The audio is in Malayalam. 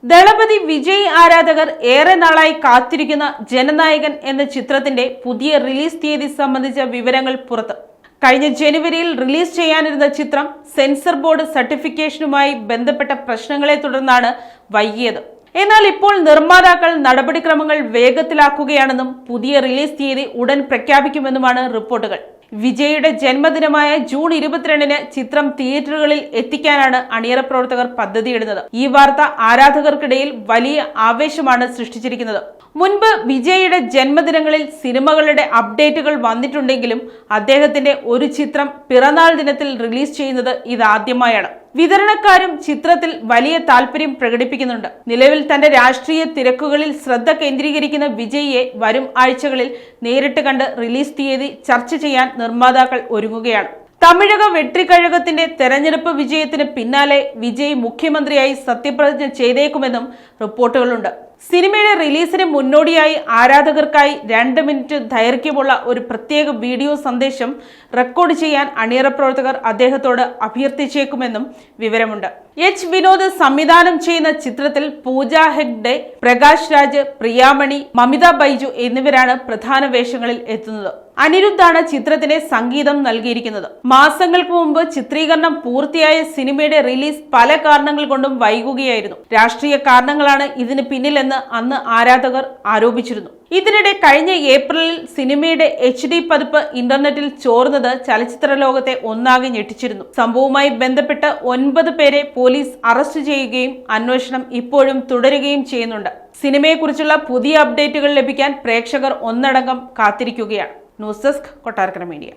ദളപതി വിജയ് ആരാധകർ ഏറെ നാളായി കാത്തിരിക്കുന്ന ജനനായകൻ എന്ന ചിത്രത്തിന്റെ പുതിയ റിലീസ് തീയതി സംബന്ധിച്ച വിവരങ്ങൾ പുറത്ത്. കഴിഞ്ഞ ജനുവരിയിൽ റിലീസ് ചെയ്യാനിരുന്ന ചിത്രം സെൻസർ ബോർഡ് സർട്ടിഫിക്കേഷനുമായി ബന്ധപ്പെട്ട പ്രശ്നങ്ങളെ തുടർന്നാണ് വൈകിയത്. എന്നാൽ ഇപ്പോൾ നിർമ്മാതാക്കൾ നടപടിക്രമങ്ങൾ വേഗത്തിലാക്കുകയാണെന്നും പുതിയ റിലീസ് തീയതി ഉടൻ പ്രഖ്യാപിക്കുമെന്നുമാണ് റിപ്പോർട്ടുകൾ. വിജയുടെ ജന്മദിനമായ ജൂൺ 22-ന് ചിത്രം തിയേറ്ററുകളിൽ എത്തിക്കാനാണ് അണിയറ പ്രവർത്തകർ പദ്ധതിയിടുന്നത്. ഈ വാർത്ത ആരാധകർക്കിടയിൽ വലിയ ആവേശമാണ് സൃഷ്ടിച്ചിരിക്കുന്നത്. മുൻപ് വിജയുടെ ജന്മദിനങ്ങളിൽ സിനിമകളുടെ അപ്ഡേറ്റുകൾ വന്നിട്ടുണ്ടെങ്കിലും അദ്ദേഹത്തിന്റെ ഒരു ചിത്രം പിറന്നാൾ ദിനത്തിൽ റിലീസ് ചെയ്യുന്നത് ഇതാദ്യമായാണ്. വിതരണക്കാരും ചിത്രത്തിൽ വലിയ താല്പര്യം പ്രകടിപ്പിക്കുന്നുണ്ട്. നിലവിൽ തന്റെ രാഷ്ട്രീയ തിരക്കുകളിൽ ശ്രദ്ധ കേന്ദ്രീകരിക്കുന്ന വിജയിയെ വരും ആഴ്ചകളിൽ നേരിട്ട് കണ്ട് റിലീസ് തീയതി ചർച്ച ചെയ്യാൻ നിർമ്മാതാക്കൾ ഒരുങ്ങുകയാണ്. തമിഴക വെട്രിക്കഴകത്തിന്റെ തെരഞ്ഞെടുപ്പ് വിജയത്തിന് പിന്നാലെ വിജയ് മുഖ്യമന്ത്രിയായി സത്യപ്രതിജ്ഞ ചെയ്തേക്കുമെന്നും റിപ്പോർട്ടുകളുണ്ട്. സിനിമയുടെ റിലീസിന് മുന്നോടിയായി ആരാധകർക്കായി 2 മിനിറ്റ് ദൈർഘ്യമുള്ള ഒരു പ്രത്യേക വീഡിയോ സന്ദേശം റെക്കോർഡ് ചെയ്യാൻ അണിയറ പ്രവർത്തകർ അദ്ദേഹത്തോട് അഭ്യർത്ഥിച്ചേക്കുമെന്നും വിവരമുണ്ട്. എച്ച് വിനോദ് സംവിധാനം ചെയ്യുന്ന ചിത്രത്തിൽ പൂജ ഹെഗ്ഡെ, പ്രകാശ് രാജ്, പ്രിയാമണി, മമിത ബൈജു എന്നിവരാണ് പ്രധാന വേഷങ്ങളിൽ എത്തുന്നത്. അനിരുദ്ധാണ് ചിത്രത്തിന് സംഗീതം നൽകിയിരിക്കുന്നത്. മാസങ്ങൾക്ക് മുമ്പ് ചിത്രീകരണം പൂർത്തിയായ സിനിമയുടെ റിലീസ് പല കാരണങ്ങൾ കൊണ്ടും വൈകുകയായിരുന്നു. രാഷ്ട്രീയ കാരണങ്ങളാണ് ഇതിന് പിന്നിലെന്ന് അന്ന് ആരാധകർ ആരോപിച്ചിരുന്നു. ഇതിനിടെ കഴിഞ്ഞ ഏപ്രിലിൽ സിനിമയുടെ HD പതിപ്പ് ഇന്റർനെറ്റിൽ ചോർന്നത് ചലച്ചിത്ര ലോകത്തെ ഒന്നാകെ ഞെട്ടിച്ചിരുന്നു. സംഭവവുമായി ബന്ധപ്പെട്ട് 9 പേരെ പോലീസ് അറസ്റ്റ് ചെയ്യുകയും അന്വേഷണം ഇപ്പോഴും തുടരുകയും ചെയ്യുന്നുണ്ട്. സിനിമയെക്കുറിച്ചുള്ള പുതിയ അപ്ഡേറ്റുകൾ ലഭിക്കാൻ പ്രേക്ഷകർ ഒന്നടങ്കം കാത്തിരിക്കുകയാണ്. News desk, Kottarakkara media.